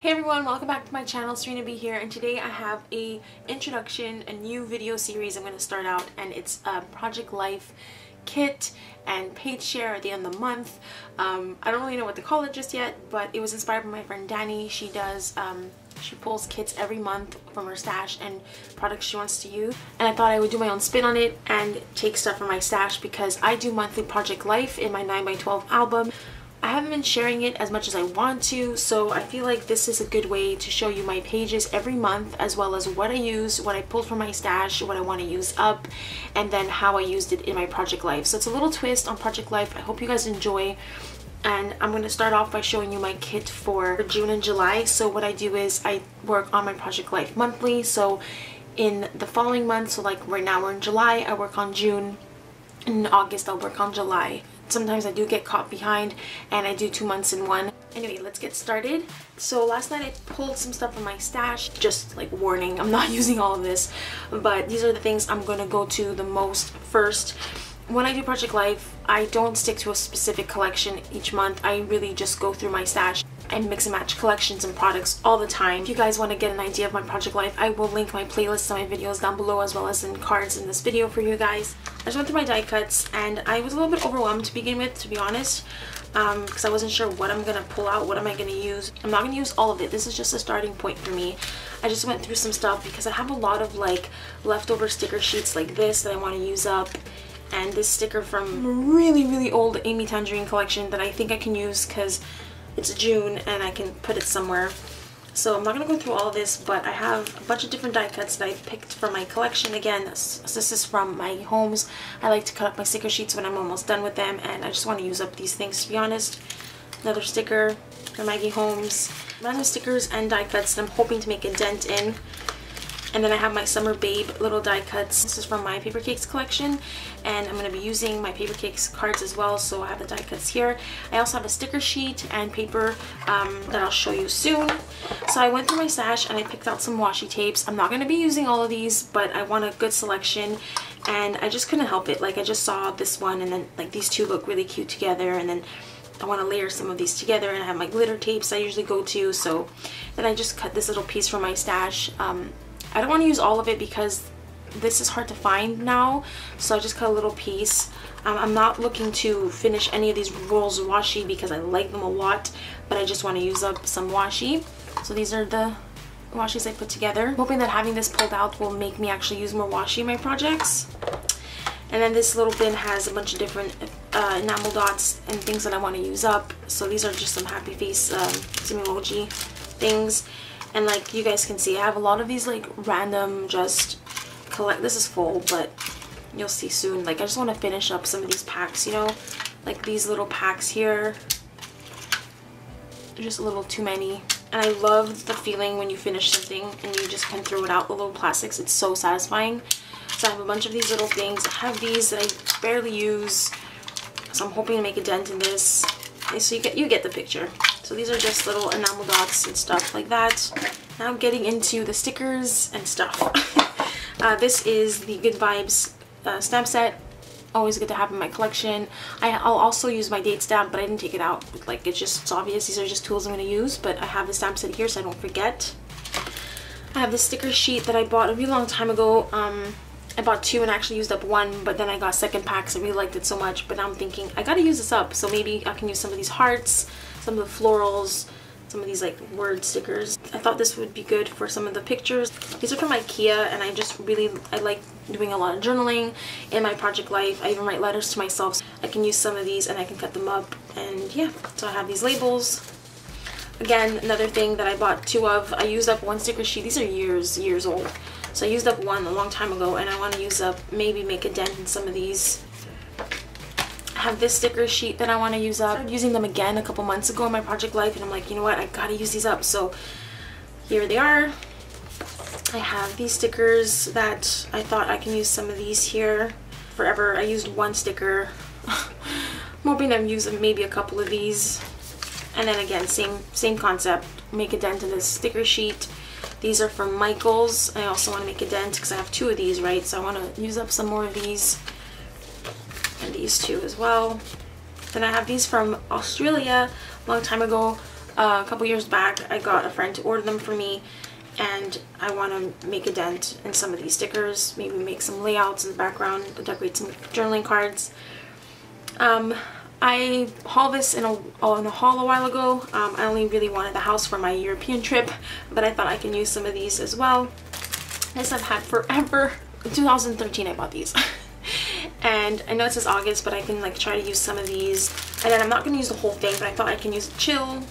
Hey everyone, welcome back to my channel. Serena B here, and today I have a new video series I'm going to start out, and it's a Project Life kit and page share at the end of the month. I don't really know what to call it just yet, but it was inspired by my friend Danny. She pulls kits every month from her stash and products she wants to use, and I thought I would do my own spin on it and take stuff from my stash because I do monthly Project Life in my 9x12 album. I haven't been sharing it as much as I want to, so I feel like this is a good way to show you my pages every month, as well as what I use, what I pulled from my stash, what I want to use up, and then how I used it in my Project Life. So it's a little twist on Project Life. I hope you guys enjoy, and I'm going to start off by showing you my kit for June and July. So what I do is I work on my Project Life monthly, so in the following month, so like right now we're in July, I work on June, and in August I'll work on July. Sometimes I do get caught behind and I do 2 months in one. Anyway, let's get started. So last night I pulled some stuff from my stash. Just like warning, I'm not using all of this, but these are the things I'm going to go to the most first. When I do Project Life, I don't stick to a specific collection each month. I really just go through my stash and mix and match collections and products all the time. If you guys want to get an idea of my Project Life, I will link my playlists and my videos down below, as well as in cards in this video for you guys. I just went through my die cuts and I was a little bit overwhelmed to begin with, to be honest, because I wasn't sure what I'm going to pull out, what am I going to use. I'm not going to use all of it. This is just a starting point for me. I just went through some stuff because I have a lot of like leftover sticker sheets like this that I want to use up. And this sticker from really old Amy Tangerine collection that I think I can use because it's June and I can put it somewhere. So I'm not going to go through all of this, but I have a bunch of different die cuts that I picked from my collection. Again, this is from my homes. I like to cut up my sticker sheets when I'm almost done with them, and I just want to use up these things, to be honest. Another sticker from Maggie Holmes. Random stickers and die cuts that I'm hoping to make a dent in. And then I have my Summer Babe little die cuts. This is from my PAPERCAKES collection, and I'm going to be using my PAPERCAKES cards as well, so I have the die cuts here. I also have a sticker sheet and paper that I'll show you soon. So I went through my stash and I picked out some washi tapes. I'm not going to be using all of these, but I want a good selection, and I just couldn't help it. Like, I just saw this one, and then like these two look really cute together, and then I want to layer some of these together, and I have my glitter tapes I usually go to, so then I just cut this little piece from my stash. I don't want to use all of it because this is hard to find now, so I just cut a little piece. I'm not looking to finish any of these rolls of washi because I like them a lot, but I just want to use up some washi. So these are the washis I put together. I'm hoping that having this pulled out will make me actually use more washi in my projects. And then this little bin has a bunch of different enamel dots and things that I want to use up. So these are just some happy face emoji things. And like you guys can see, I have a lot of these like random just this is full, but you'll see soon. Like, I just want to finish up some of these packs, you know, like these little packs here. They're just a little too many. And I love the feeling when you finish something and you just can throw it out, the little plastics. It's so satisfying. So I have a bunch of these little things. I have these that I barely use, so I'm hoping to make a dent in this. Okay, so you get the picture. So these are just little enamel dots and stuff like that. Now I'm getting into the stickers and stuff. This is the Good Vibes Snapset. Always good to have in my collection. I'll also use my date stamp, but I didn't take it out. Like, it's obvious. These are just tools I'm going to use, but I have the stamp set here so I don't forget. I have this sticker sheet that I bought a really long time ago. I bought 2 and actually used up 1, but then I got a second pack because I really liked it so much. But now I'm thinking I gotta use this up, so maybe I can use some of these hearts, some of the florals, some of these like word stickers. I thought this would be good for some of the pictures. These are from IKEA, and I like doing a lot of journaling in my Project Life. I even write letters to myself. So I can use some of these and I can cut them up, and yeah. So I have these labels. Again, another thing that I bought 2 of. I used up 1 sticker sheet. These are years old. So I used up 1 a long time ago, and I want to use up, maybe make a dent in some of these. I have this sticker sheet that I want to use up. I started using them again a couple months ago in my Project Life, and I'm like, you know what, I gotta use these up. So here they are. I have these stickers that I thought I can use some of these here. Forever, I used 1 sticker. I'm hoping I'm using maybe a couple of these. And then again, same concept, make a dent in this sticker sheet. These are from Michaels. I also want to make a dent because I have 2 of these, right? So I want to use up some more of these. And these 2 as well. Then I have these from Australia a long time ago. a couple years back. I got a friend to order them for me, and I want to make a dent in some of these stickers, maybe make some layouts in the background, decorate some journaling cards. I hauled this in a haul a while ago. I only really wanted the house for my European trip, but I thought I can use some of these as well. This I've had forever. In 2013 I bought these. And I know it says August, but I can like try to use some of these. And then I'm not going to use the whole thing, but I thought I can use chill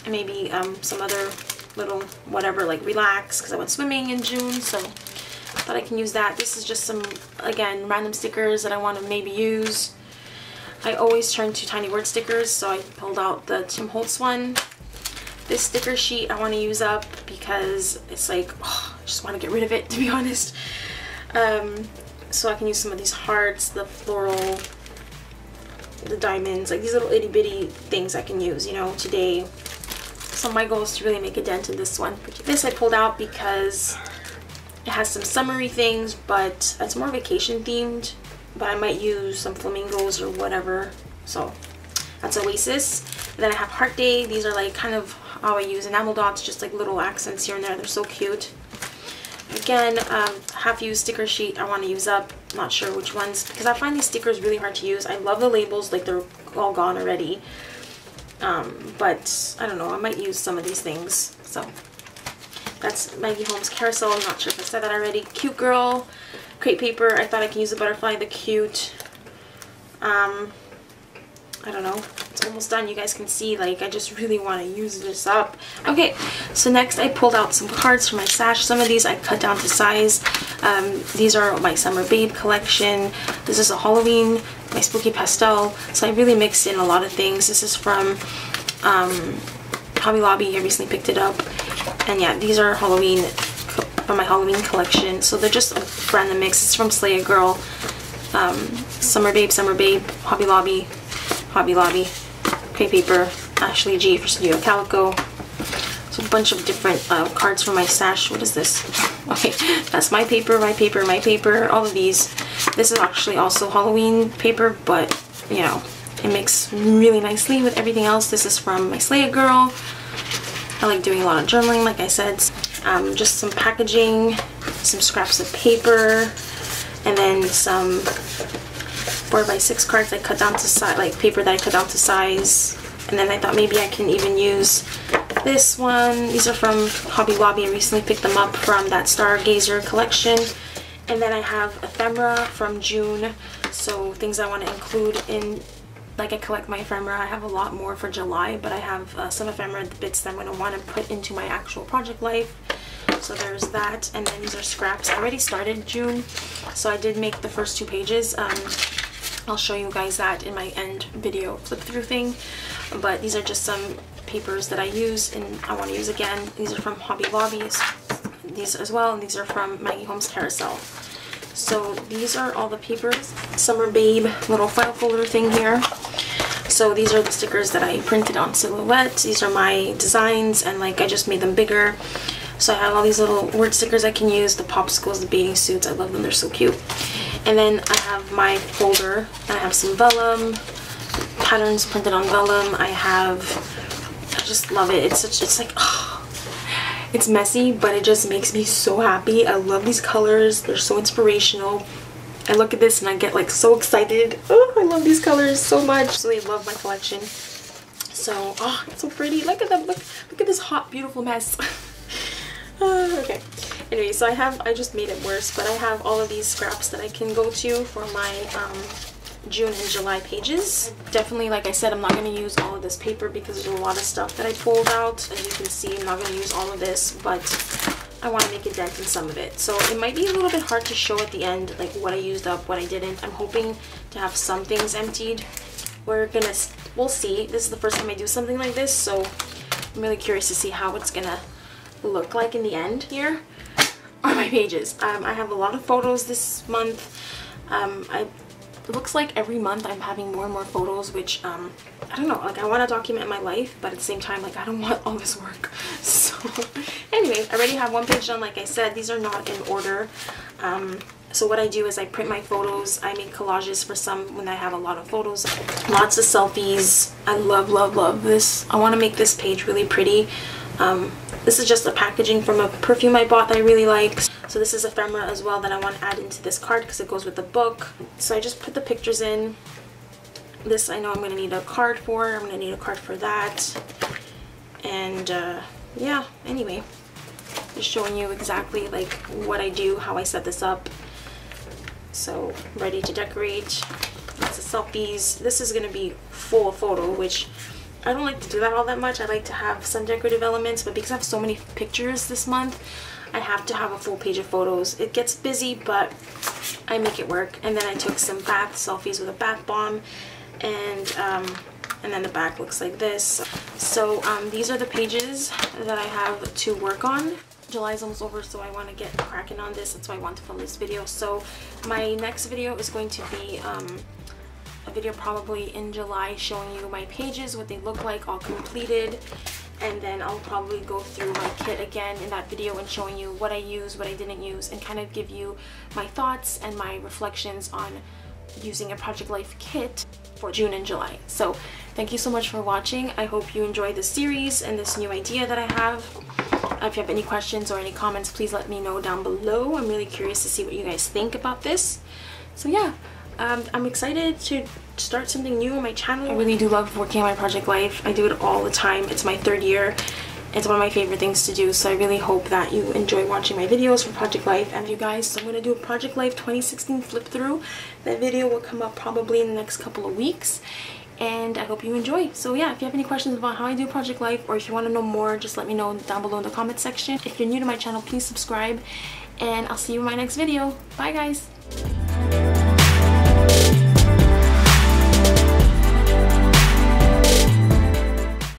and maybe some other little whatever, like relax, because I went swimming in June, so I thought I can use that. This is just some, again, random stickers that I want to maybe use. I always turn to tiny word stickers, so I pulled out the Tim Holtz one. This sticker sheet I want to use up because it's like, oh, I just want to get rid of it, to be honest. So I can use some of these hearts, the floral, the diamonds, like these little itty bitty things I can use, you know, today. So my goal is to really make a dent in this one. This I pulled out because it has some summery things, but it's more vacation themed. But I might use some flamingos or whatever. So that's Oasis. And then I have Heart Day. These are like kind of how I use enamel dots, just like little accents here and there. They're so cute. Again, half-used sticker sheet I want to use up. Not sure which ones, because I find these stickers really hard to use. I love the labels, like they're all gone already. But I don't know, I might use some of these things. So that's Maggie Holmes Carousel. I'm not sure if I said that already. Cute Girl crepe paper. I thought I can use the butterfly, the cute. I don't know, it's almost done. You guys can see, like, I just really want to use this up. Okay, so next I pulled out some cards from my stash. Some of these I cut down to size. These are my Summer Babe collection. This is a Halloween, my Spooky Pastel. So I really mixed in a lot of things. This is from Hobby Lobby. I recently picked it up. And yeah, these are Halloween, from my Halloween collection. So they're just a random mix. It's from Slay a Girl, Summer Babe, Hobby Lobby, crepe paper, Ashley G for Studio Calico. So a bunch of different cards from my stash. What is this? Okay, that's my paper, all of these. This is actually also Halloween paper, but you know, it mixes really nicely with everything else. This is from my Slay a Girl. I like doing a lot of journaling, like I said. Just some packaging, some scraps of paper, and then some 4x6 cards I cut down to size, like paper that I cut down to size. And then I thought maybe I can even use this one. These are from Hobby Lobby. I recently picked them up from that Stargazer collection. And then I have ephemera from June, so things I want to include in, like, I collect my ephemera. I have a lot more for July, but I have some ephemera bits that I'm going to want to put into my actual project life. So there's that. And then these are scraps. I already started June, so I did make the first 2 pages. I'll show you guys that in my end video flip through thing. But these are just some papers that I use and I want to use again. These are from Hobby Lobby, these as well, and these are from Maggie Holmes Carousel. So these are all the papers. Summer Babe little file folder thing here. So these are the stickers that I printed on Silhouette. These are my designs, and like I just made them bigger. So I have all these little word stickers I can use, the popsicles, the bathing suits. I love them, they're so cute. And then I have my folder, and I have some vellum, patterns printed on vellum. I just love it. It's like, oh, it's messy, but it just makes me so happy. I love these colors. They're so inspirational. I look at this and I get like so excited. Oh, I love these colors so much. So I love my collection. So, oh, it's so pretty. Look at them. Look at this hot, beautiful mess. Okay. Anyway, so I just made it worse, but I have all of these scraps that I can go to for my June and July pages. Definitely, like I said, I'm not going to use all of this paper because there's a lot of stuff that I pulled out. As you can see, I'm not going to use all of this, but I want to make a dent in some of it. So it might be a little bit hard to show at the end, like what I used up, what I didn't. I'm hoping to have some things emptied. We'll see. This is the first time I do something like this, so I'm really curious to see how it's gonna look like in the end here on my pages. I have a lot of photos this month. It looks like every month I'm having more and more photos, which I don't know, like I want to document my life, but at the same time, like I don't want all this work. So anyway, I already have 1 page done. Like I said, these are not in order, So what I do is I print my photos. I make collages for some when I have a lot of photos. Lots of selfies. I love this. I want to make this page really pretty. This is just the packaging from a perfume I bought that I really like. So this is ephemera as well that I want to add into this card because it goes with the book. So I just put the pictures in. This I know I'm going to need a card for. I'm going to need a card for that. And yeah, anyway, just showing you exactly like what I do, how I set this up. So ready to decorate. Lots of selfies. This is going to be full photo, which I don't like to do that all that much. I like to have some decorative elements, but because I have so many pictures this month, I have to have a full page of photos. It gets busy, but I make it work. And then I took some bath selfies with a bath bomb, and then the back looks like this. So these are the pages that I have to work on. July's almost over, so I want to get cracking on this. That's why I want to film this video. So my next video is going to be a video probably in July showing you my pages, what they look like all completed, and then I'll probably go through my kit again in that video and showing you what I used, what I didn't use, and kind of give you my thoughts and my reflections on using a Project Life kit for June and July. So thank you so much for watching. I hope you enjoyed this series and this new idea that I have. If you have any questions or any comments, please let me know down below. I'm really curious to see what you guys think about this. So yeah, I'm excited to start something new on my channel. I really do love working on my Project Life. I do it all the time. It's my 3rd year. It's one of my favorite things to do, so I really hope that you enjoy watching my videos for Project Life. And you guys, so I'm going to do a Project Life 2016 flip through. That video will come up probably in the next couple of weeks, and I hope you enjoy. So yeah, if you have any questions about how I do Project Life, or if you want to know more, just let me know down below in the comment section. If you're new to my channel, please subscribe, and I'll see you in my next video. Bye guys!